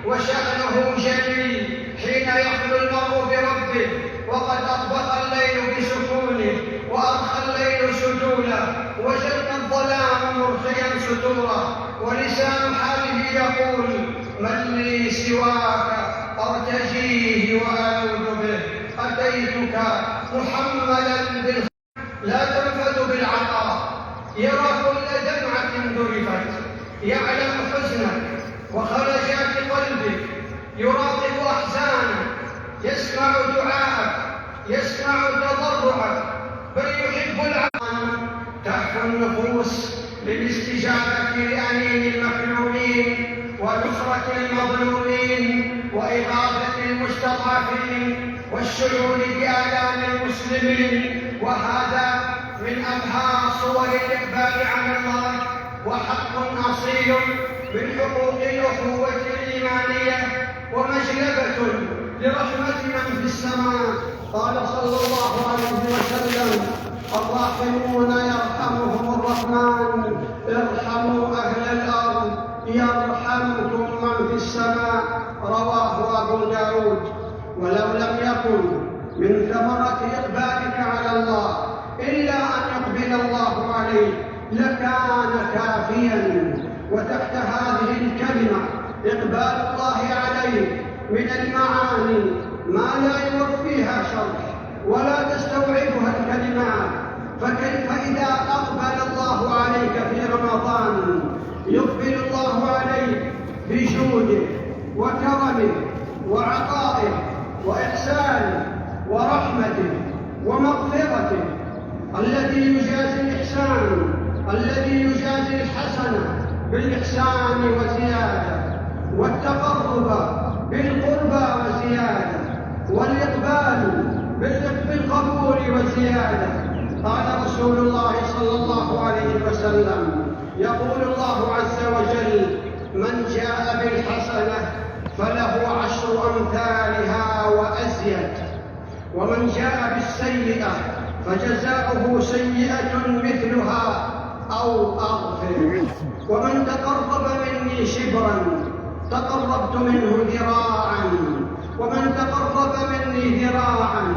وشأنه جليل حين يخلو المرء بربه وقد أطبق الليل بسكونه وأرخى الليل سجولا وجن الظلام مرخيا ستورا ولسان حاله يقول من لي سواك أرتجيه وأعوذ به أتيتك محملا بالخير لا تنفذ بالعطاء يرى كل دمعة ذرفت يعلم حزنك وخرجات قلبك يراقب أحزانك يسمع دعاءك يسمع تضرعك بل يحب العطاء تحفو النفوس للاستجابة لأنين المكلومين ونصرة المظلومين وإغاثة المستضعفين والشعور بآلام المسلمين وهذا من أبهى صور الإقبال على الله وحق أصيل من حقوق الأخوة الإيمانية ومجلبة لرحمة من في السماء. قال صلى الله عليه وسلم الراحمون يرحمهم الرحمن ارحموا أهل الأرض يرحمكم من في السماء. رواه أبو داود. ولو لم يكن من ثمرة إقبالك على الله إلا أن يقبل الله عليك لكان كافيا. وتحت هذه الكلمة إقبال الله عليك من المعاني ما لا يوفيها شرح ولا تستوعبها الكلمات. فكيف إذا أقبل الله عليك في رمضان يقبل الله عليك بجوده وكرمه وعطائه وإحسانه ورحمته ومغفرته الذي يجازي الإحسان الذي يجازي الحسنة بالإحسان وزيادة والتقرب بالقربى وزيادة والإقبال بالقبول وزيادة. قال رسول الله صلى الله عليه وسلم يقول الله عز وجل من جاء بالحسنة فله 10 أمثالها وأزيد ومن جاء بالسيئة فجزاؤه سيئة مثلها أو أغفر. ومن تقرب مني شبرا تقربت منه ذراعا ومن تقرب مني ذراعا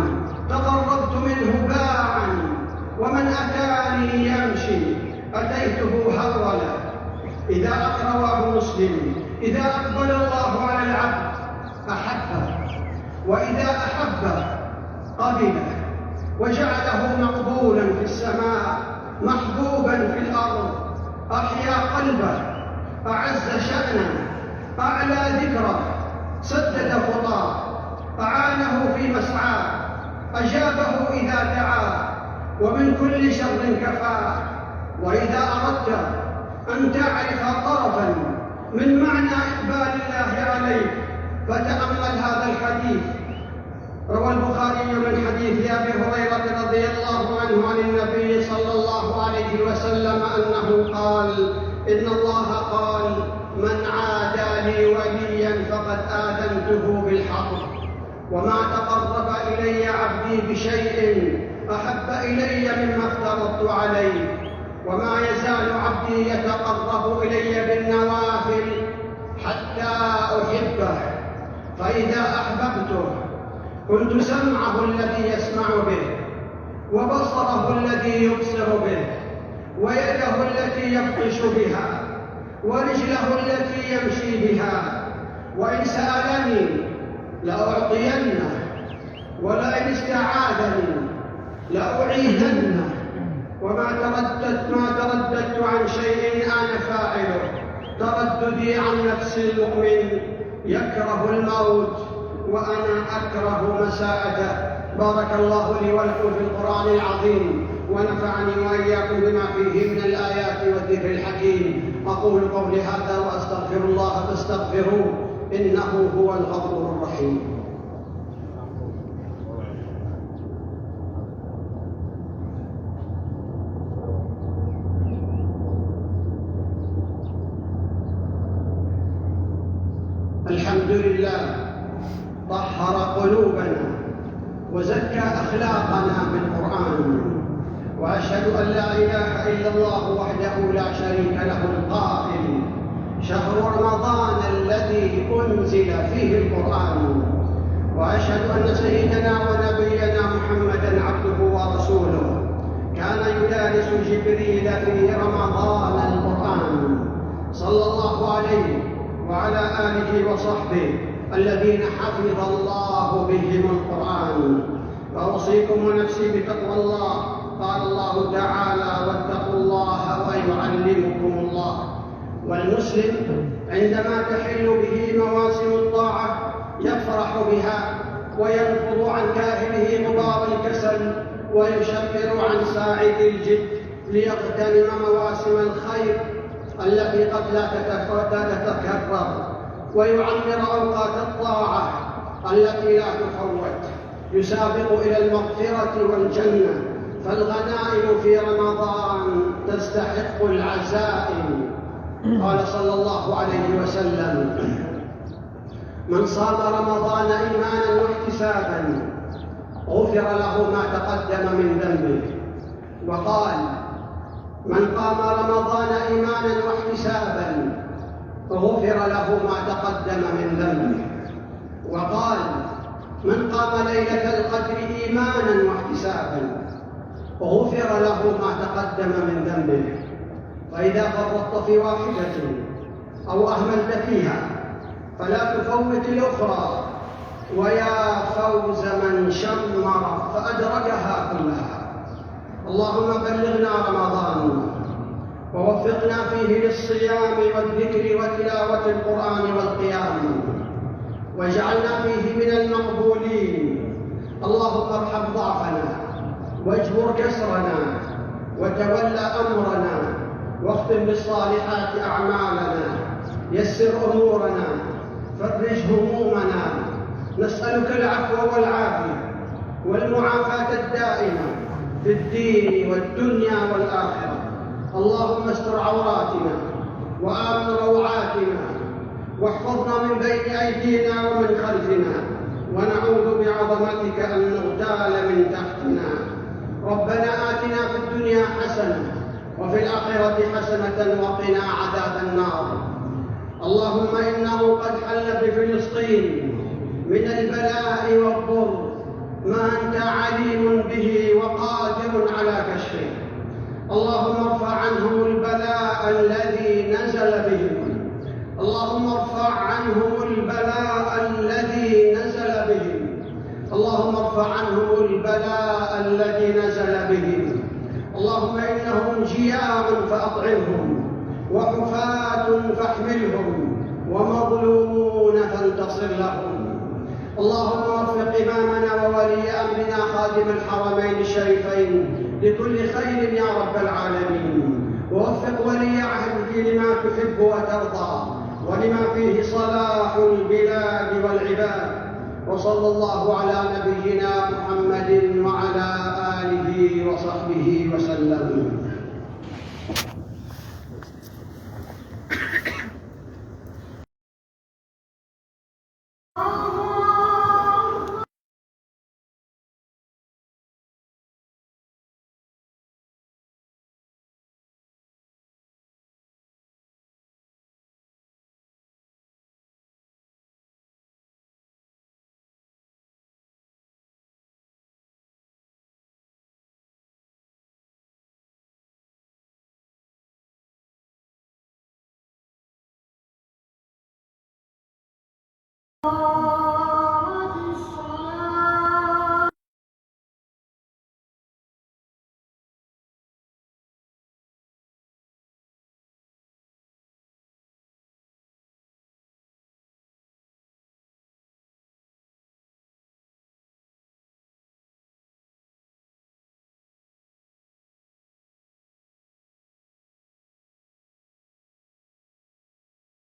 تقربت منه باعا ومن أتاني يمشي أتيته هرولا. إذا رواه مسلم إذا أقبل الله على العبد أحبه وإذا أحبه قبله وجعله مقبولا في السماء محبوبا في الأرض أحيا قلبه أعز شأنه أعلى ذكره سدد خطاه أعانه في مسعاه أجابه إذا دعاه ومن كل شر كفاه. وإذا أردت أن تعرف طرفا من معنى إقبال الله عليك فتأمل هذا الحديث. روى البخاري من حديث أبي هريرة رضي الله عنه عن النبي صلى الله عليه وسلم أنه قال إن الله قال من عادى لي وليا فقد آذنته بالحرب وما تقرب إلي عبدي بشيء أحب إلي مما افترضت عليه وما يزال عبدي يتقرب إلي بالنوافل حتى أحبه فإذا أحببته كنت سمعه الذي يسمع به وبصره الذي يبصر به ويده التي يبطش بها ورجله التي يمشي بها وإن سألني لأعطينه ولئن استعاذني لأعيذنه وما ترددت عن شيء أنا فاعله ترددي عن نفس المؤمن يكره الموت وأنا أكره مساءته. بارك الله لي ولكم في القرآن العظيم ونفعني وإياكم بما فيه من الآيات والذكر الحكيم. أقول قولي هذا وأستغفر الله فاستغفروه إنه هو الغفور الرحيم. الحمد لله طهر قلوبنا وزكى أخلاقنا بالقرآن وأشهد أن لا إله إلا الله وحده لا شريك له القائل شهر رمضان الذي أنزل فيه القرآن، وأشهد أن سيدنا ونبينا محمدًا عبده ورسوله كان يدارس جبريل في رمضان القرآن، صلى الله عليه وعلى آله وصحبه الذين حفظ الله بهم القرآن. فأوصيكم ونفسي بتقوى الله. قال الله تعالى: واتقوا الله ويعلمكم الله. والمسلم عندما تحل به مواسم الطاعة يفرح بها وينفض عن كاهله غبار الكسل ويشمر عن ساعد الجد ليغتنم مواسم الخير التي قد لا تتكرر، ويعمر أوقات الطاعة التي لا تفوت، يسابق إلى المغفرة والجنة. فالغنائم في رمضان تستحق العزائم. قال صلى الله عليه وسلم: من صام رمضان إيمانا واحتسابا غفر له ما تقدم من ذنبه. وقال: من قام رمضان إيمانا واحتسابا غفر له ما تقدم من ذنبه. وقال: من قام ليلة القدر إيمانا واحتسابا غفر له ما تقدم من ذنبه. فإذا فرطت في واحدة أو أهملت فيها فلا تفوت الأخرى. ويا فوز من شمر فأدركها كلها. اللهم بلغنا رمضان ووفقنا فيه للصيام والذكر وتلاوة القرآن والقيام، واجعلنا فيه من المقبولين. اللهم ارحم ضعفنا واجبر كسرنا وتولى أمرنا، واختم بالصالحات أعمالنا، يسر أمورنا، فرج همومنا. نسألك العفو والعافية والمعافاة الدائمة في الدين والدنيا والآخرة. اللهم استر عوراتنا وآمن روعاتنا، واحفظنا من بين أيدينا ومن خلفنا، ونعوذ بعظمتك أن نغتال من تحتنا. ربنا آتنا في الدنيا حسنة وفي الآخرة حسنة وقنا عذاب النار. اللهم إنه قد حل بفلسطين من البلاء والضر ما أنت عليم به وقادر على كشفه. اللهم ارفع عنهم البلاء الذي نزل بهم. اللهم ارفع عنهم البلاء الذي نزل بهم. اللهم ارفع عنهم البلاء الذي نزل بهم. اللهم إنهم جياع فأطعمهم، وحفاة فاحملهم، ومظلومون فانتصر لهم. اللهم وفق إمامنا وولي أمرنا خادم الحرمين الشريفين لكل خير يا رب العالمين، ووفق ولي عهده لما تحب وترضى ولما فيه صلاح البلاد والعباد. وصلى الله على نبينا محمد وعلى آله وصحبه وسلم.